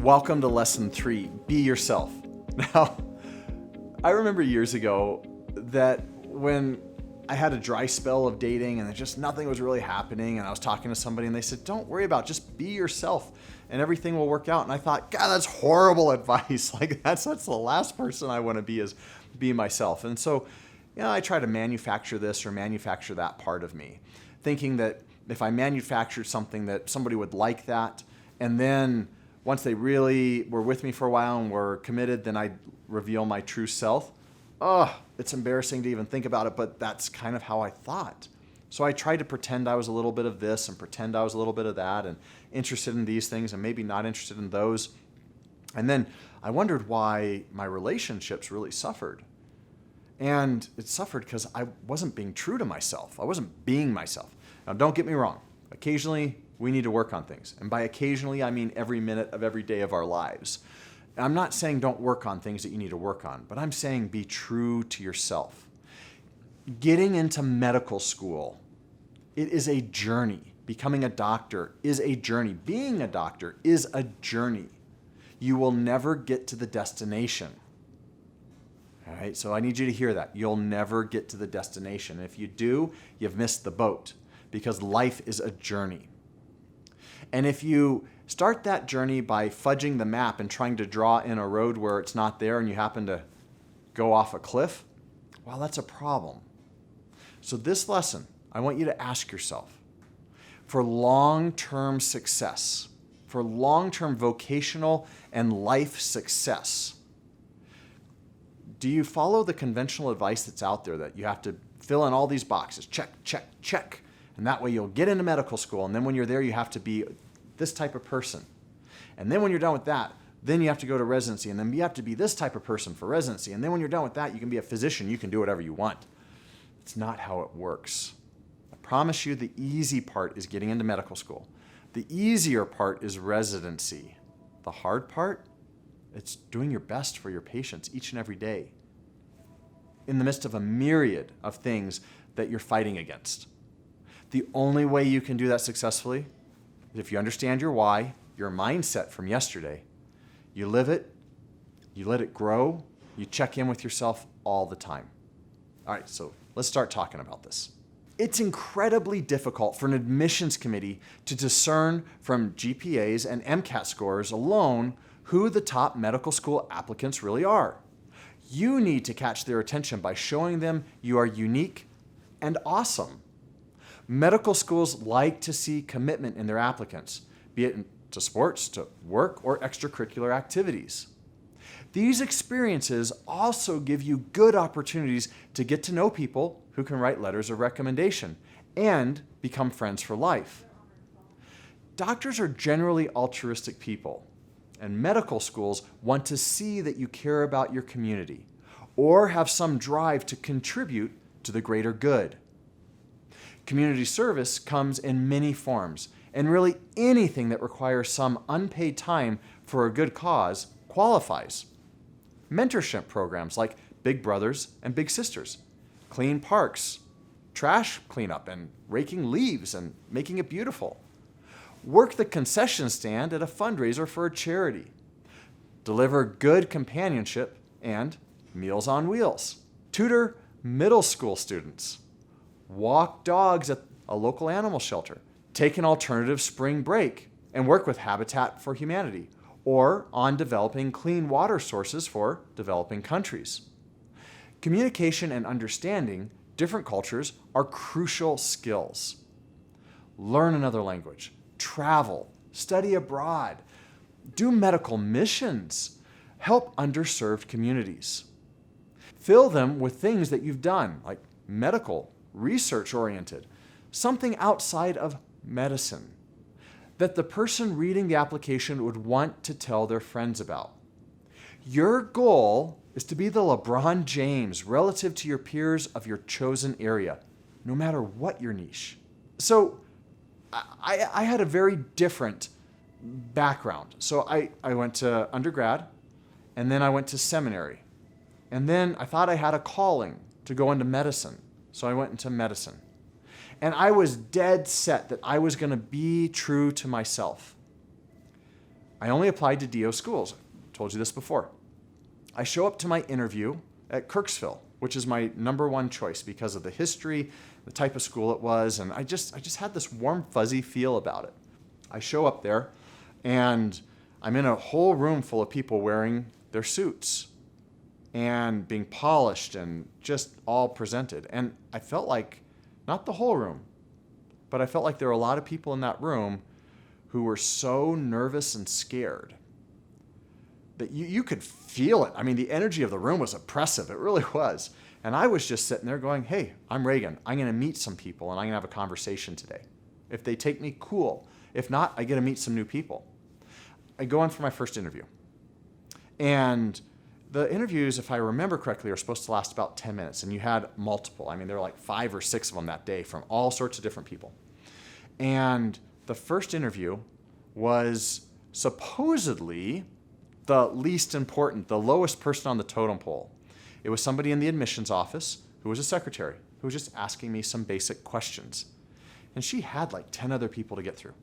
Welcome to lesson 3, be yourself. Now, I remember years ago that when I had a dry spell of dating and just nothing was really happening and I was talking to somebody and they said, don't worry about it, just be yourself and everything will work out. And I thought, God, that's horrible advice. Like that's the last person I want to be, is be myself. And so, I try to manufacture this or manufacture that part of me, thinking that if I manufactured something that somebody would like that, and then once they really were with me for a while and were committed, then I'd reveal my true self. It's embarrassing to even think about it, but that's kind of how I thought. So I tried to pretend I was a little bit of this and pretend I was a little bit of that and interested in these things and maybe not interested in those. And then I wondered why my relationships really suffered. And it suffered because I wasn't being true to myself. I wasn't being myself. Now, don't get me wrong. Occasionally, we need to work on things. And by occasionally, I mean every minute of every day of our lives. I'm not saying don't work on things that you need to work on, but I'm saying be true to yourself. Getting into medical school, it is a journey. Becoming a doctor is a journey. Being a doctor is a journey. You will never get to the destination. All right, so I need you to hear that. You'll never get to the destination. If you do, you've missed the boat, because life is a journey. And if you start that journey by fudging the map and trying to draw in a road where it's not there and you happen to go off a cliff, well, that's a problem. So this lesson, I want you to ask yourself, for long-term success, for long-term vocational and life success, do you follow the conventional advice that's out there that you have to fill in all these boxes, check, check, check, and that way you'll get into medical school, and then when you're there you have to be this type of person. And then when you're done with that, then you have to go to residency, and then you have to be this type of person for residency, and then when you're done with that, you can be a physician, you can do whatever you want. It's not how it works. I promise you the easy part is getting into medical school. The easier part is residency. The hard part, it's doing your best for your patients each and every day in the midst of a myriad of things that you're fighting against. The only way you can do that successfully is if you understand your why, your mindset from yesterday. You live it, you let it grow, you check in with yourself all the time. All right, so let's start talking about this. It's incredibly difficult for an admissions committee to discern from GPAs and MCAT scores alone who the top medical school applicants really are. You need to catch their attention by showing them you are unique and awesome. Medical schools like to see commitment in their applicants, be it to sports, to work, or extracurricular activities. These experiences also give you good opportunities to get to know people who can write letters of recommendation and become friends for life. Doctors are generally altruistic people, and medical schools want to see that you care about your community or have some drive to contribute to the greater good. Community service comes in many forms, and really anything that requires some unpaid time for a good cause qualifies. Mentorship programs like Big Brothers and Big Sisters, clean parks, trash cleanup and raking leaves and making it beautiful. Work the concession stand at a fundraiser for a charity. Deliver good companionship and Meals on Wheels. Tutor middle school students. Walk dogs at a local animal shelter. Take an alternative spring break and work with Habitat for Humanity or on developing clean water sources for developing countries. Communication and understanding different cultures are crucial skills. Learn another language, travel, study abroad, do medical missions, help underserved communities. Fill them with things that you've done, like medical, research-oriented, something outside of medicine that the person reading the application would want to tell their friends about. Your goal is to be the LeBron James relative to your peers of your chosen area, no matter what your niche. So I had a very different background. So I went to undergrad, and then I went to seminary. And then I thought I had a calling to go into medicine. So I went into medicine. And I was dead set that I was going to be true to myself. I only applied to DO schools. I told you this before. I show up to my interview at Kirksville, which is my number one choice because of the history, the type of school it was, and I just had this warm, fuzzy feel about it. I show up there, and I'm in a whole room full of people wearing their suits and being polished and just all presented. And I felt like, not the whole room, but I felt like there were a lot of people in that room who were so nervous and scared that you could feel it. I mean, the energy of the room was oppressive. It really was. And I was just sitting there going, hey, I'm Reagan. I'm going to meet some people, and I'm going to have a conversation today. If they take me, cool. If not, I get to meet some new people. I go in for my first interview. And the interviews, if I remember correctly, are supposed to last about 10 minutes. And you had multiple. I mean, there were like 5 or 6 of them that day from all sorts of different people. And the first interview was supposedly the least important, the lowest person on the totem pole. It was somebody in the admissions office who was a secretary who was just asking me some basic questions. And she had like 10 other people to get through.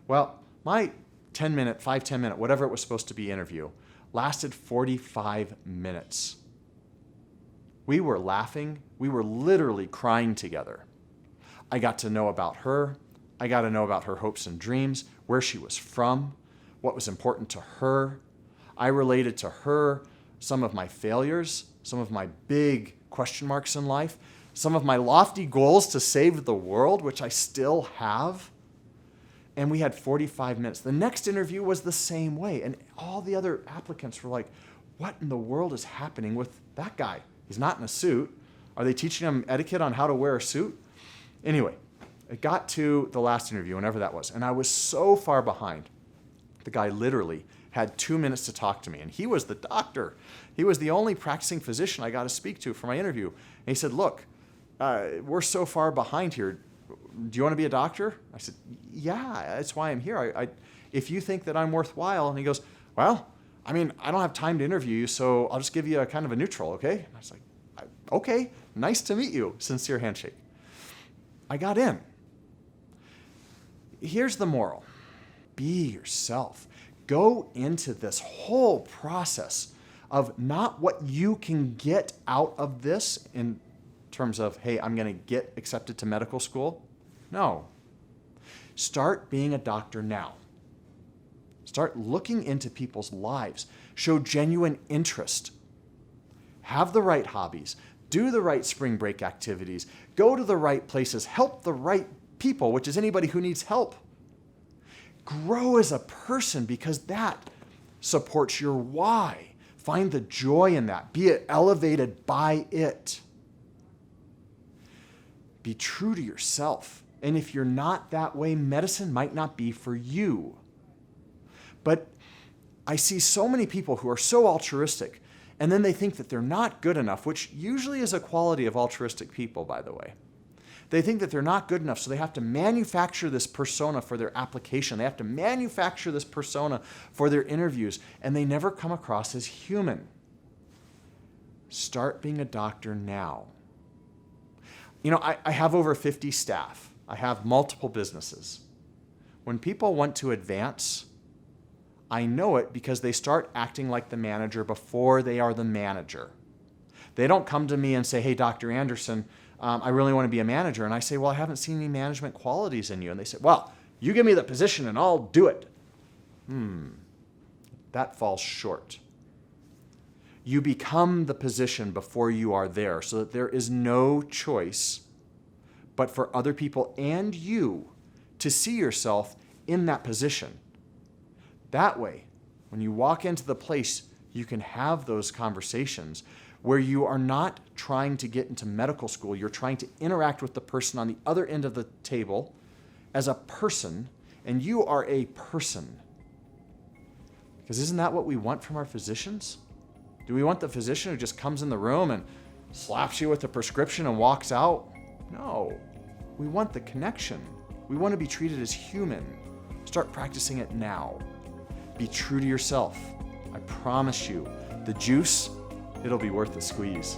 Well, my 10-minute, 5-10-minute, whatever it was supposed to be interview lasted 45 minutes. We were laughing. We were literally crying together. I got to know about her. I got to know about her hopes and dreams, where she was from, what was important to her. I related to her some of my failures, some of my big question marks in life, some of my lofty goals to save the world, which I still have. And we had 45 minutes. The next interview was the same way. And all the other applicants were like, what in the world is happening with that guy? He's not in a suit. Are they teaching him etiquette on how to wear a suit? Anyway, it got to the last interview, whenever that was, and I was so far behind. The guy literally had 2 minutes to talk to me, and he was the doctor. He was the only practicing physician I got to speak to for my interview. And he said, look, we're so far behind here. Do you want to be a doctor? I said, yeah, that's why I'm here. If you think that I'm worthwhile. And he goes, well, I mean, I don't have time to interview you, so I'll just give you a kind of a neutral, okay? And I was like, okay, nice to meet you. Sincere handshake. I got in. Here's the moral. Be yourself. Go into this whole process of not what you can get out of this in terms of, hey, I'm going to get accepted to medical school. No. Start being a doctor now. Start looking into people's lives. Show genuine interest. Have the right hobbies. Do the right spring break activities. Go to the right places. Help the right people, which is anybody who needs help. Grow as a person because that supports your why. Find the joy in that. Be elevated by it. Be true to yourself. And if you're not that way, medicine might not be for you. But I see so many people who are so altruistic, and then they think that they're not good enough, which usually is a quality of altruistic people, by the way. They think that they're not good enough, so they have to manufacture this persona for their application. They have to manufacture this persona for their interviews, and they never come across as human. Start being a doctor now. You know, I have over 50 staff. I have multiple businesses. When people want to advance, I know it because they start acting like the manager before they are the manager. They don't come to me and say, hey, Dr. Anderson, I really want to be a manager. And I say, well, I haven't seen any management qualities in you. And they say, well, you give me the position and I'll do it. That falls short. You become the position before you are there so that there is no choice but for other people and you to see yourself in that position. That way, when you walk into the place, you can have those conversations where you are not trying to get into medical school. You're trying to interact with the person on the other end of the table as a person, and you are a person. Because isn't that what we want from our physicians? Do we want the physician who just comes in the room and slaps you with a prescription and walks out? No. We want the connection. We want to be treated as human. Start practicing it now. Be true to yourself. I promise you, the juice, it'll be worth the squeeze.